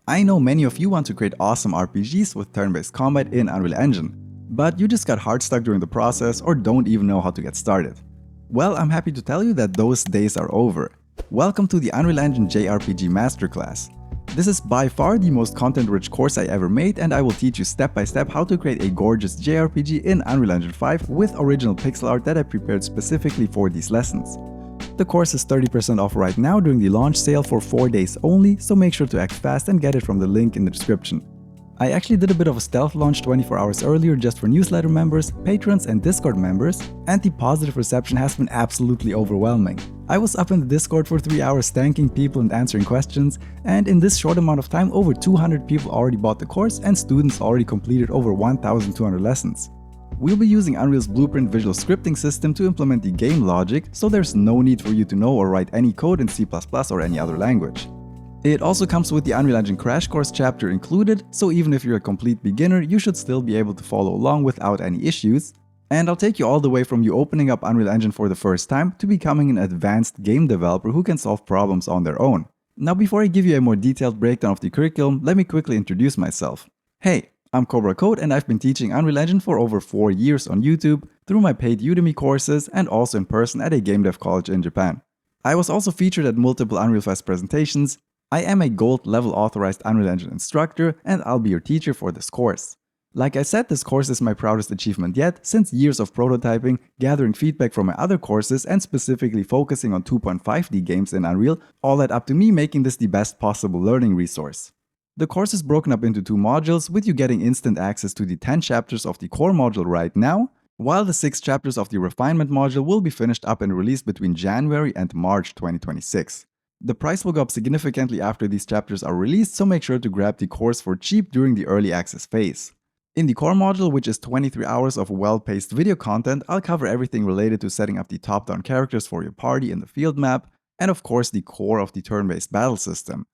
I know many of you want to create awesome RPGs with turn-based combat in Unreal Engine, but you just got hard stuck during the process or don't even know how to get started. Well, I'm happy to tell you that those days are over. Welcome to the Unreal Engine JRPG Masterclass. This is by far the most content-rich course I ever made, and I will teach you step by step how to create a gorgeous JRPG in Unreal Engine 5 with original pixel art that I prepared specifically for these lessons. The course is 30% off right now during the launch sale for 4 days only, so make sure to act fast and get it from the link in the description. I actually did a bit of a stealth launch 24 hours earlier just for newsletter members, patrons and Discord members, and the positive reception has been absolutely overwhelming. I was up in the Discord for 3 hours thanking people and answering questions, and in this short amount of time over 200 people already bought the course and students already completed over 1,200 lessons. We'll be using Unreal's Blueprint visual scripting system to implement the game logic, so there's no need for you to know or write any code in C++ or any other language. It also comes with the Unreal Engine Crash Course chapter included, so even if you're a complete beginner, you should still be able to follow along without any issues. And I'll take you all the way from you opening up Unreal Engine for the first time to becoming an advanced game developer who can solve problems on their own. Now, before I give you a more detailed breakdown of the curriculum, let me quickly introduce myself. Hey, I'm Cobra Code and I've been teaching Unreal Engine for over 4 years on YouTube, through my paid Udemy courses and also in person at a game dev college in Japan. I was also featured at multiple Unreal Fest presentations. I am a gold level authorized Unreal Engine instructor and I'll be your teacher for this course. Like I said, this course is my proudest achievement yet, since years of prototyping, gathering feedback from my other courses and specifically focusing on 2.5D games in Unreal all led up to me making this the best possible learning resource. The course is broken up into 2 modules, with you getting instant access to the 10 chapters of the core module right now, while the 6 chapters of the refinement module will be finished up and released between January and March 2026. The price will go up significantly after these chapters are released, so make sure to grab the course for cheap during the early access phase. In the core module, which is 23 hours of well-paced video content, I'll cover everything related to setting up the top-down characters for your party in the field map, and of course the core of the turn-based battle system.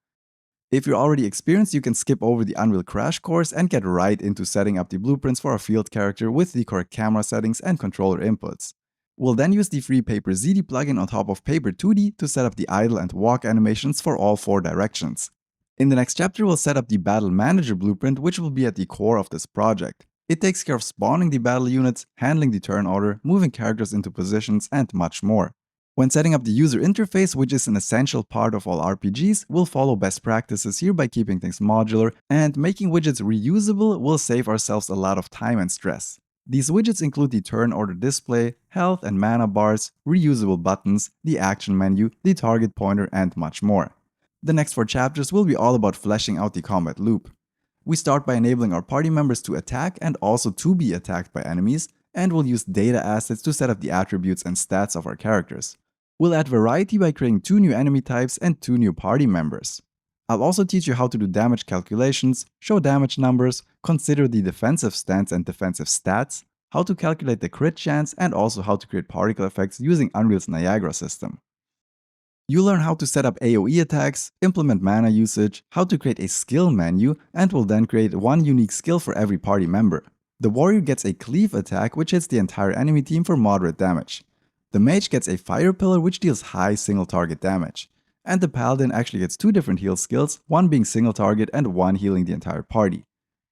If you're already experienced, you can skip over the Unreal Crash Course and get right into setting up the blueprints for a field character with the correct camera settings and controller inputs. We'll then use the free PaperZD plugin on top of Paper2D to set up the idle and walk animations for all 4 directions. In the next chapter, we'll set up the Battle Manager blueprint, which will be at the core of this project. It takes care of spawning the battle units, handling the turn order, moving characters into positions, and much more. When setting up the user interface, which is an essential part of all RPGs, we'll follow best practices here by keeping things modular, and making widgets reusable will save ourselves a lot of time and stress. These widgets include the turn order display, health and mana bars, reusable buttons, the action menu, the target pointer, and much more. The next 4 chapters will be all about fleshing out the combat loop. We start by enabling our party members to attack and also to be attacked by enemies, and we'll use data assets to set up the attributes and stats of our characters. We'll add variety by creating 2 new enemy types and 2 new party members. I'll also teach you how to do damage calculations, show damage numbers, consider the defensive stance and defensive stats, how to calculate the crit chance, and also how to create particle effects using Unreal's Niagara system. You'll learn how to set up AoE attacks, implement mana usage, how to create a skill menu, and will then create 1 unique skill for every party member. The warrior gets a cleave attack which hits the entire enemy team for moderate damage. The mage gets a fire pillar which deals high single target damage. And the paladin actually gets 2 different heal skills, one being single target and one healing the entire party.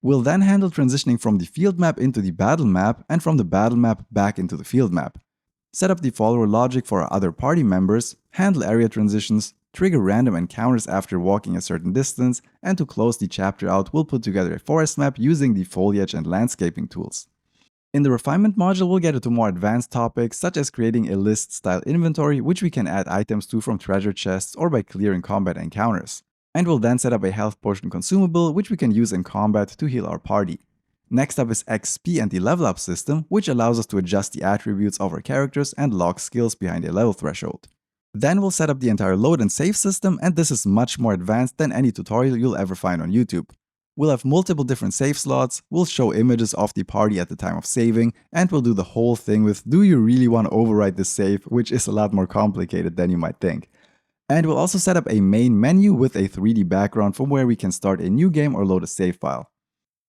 We'll then handle transitioning from the field map into the battle map and from the battle map back into the field map. Set up the follower logic for our other party members, handle area transitions, trigger random encounters after walking a certain distance, and to close the chapter out, we'll put together a forest map using the foliage and landscaping tools. In the refinement module, we'll get into more advanced topics such as creating a list-style inventory which we can add items to from treasure chests or by clearing combat encounters. And we'll then set up a health potion consumable which we can use in combat to heal our party. Next up is XP and the level up system, which allows us to adjust the attributes of our characters and lock skills behind a level threshold. Then we'll set up the entire load and save system, and this is much more advanced than any tutorial you'll ever find on YouTube. We'll have multiple different save slots, we'll show images of the party at the time of saving, and we'll do the whole thing with "do you really want to overwrite this save?" which is a lot more complicated than you might think. And we'll also set up a main menu with a 3D background from where we can start a new game or load a save file.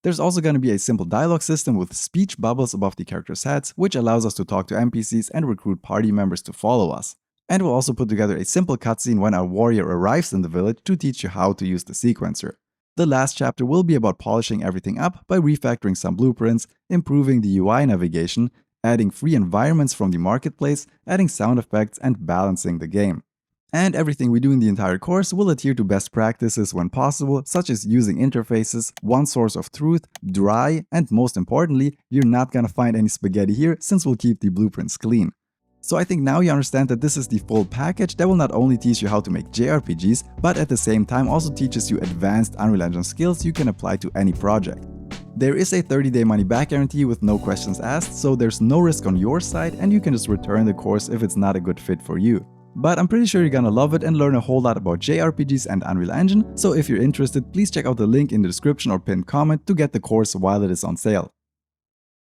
There's also going to be a simple dialogue system with speech bubbles above the characters' heads, which allows us to talk to NPCs and recruit party members to follow us. And we'll also put together a simple cutscene when our warrior arrives in the village to teach you how to use the sequencer. The last chapter will be about polishing everything up by refactoring some blueprints, improving the UI navigation, adding free environments from the marketplace, adding sound effects, and balancing the game. And everything we do in the entire course will adhere to best practices when possible, such as using interfaces, one source of truth, dry, and most importantly, you're not gonna find any spaghetti here since we'll keep the blueprints clean. So I think now you understand that this is the full package that will not only teach you how to make JRPGs, but at the same time also teaches you advanced Unreal Engine skills you can apply to any project. There is a 30-day money-back guarantee with no questions asked, so there's no risk on your side and you can just return the course if it's not a good fit for you. But I'm pretty sure you're gonna love it and learn a whole lot about JRPGs and Unreal Engine, so if you're interested, please check out the link in the description or pinned comment to get the course while it is on sale.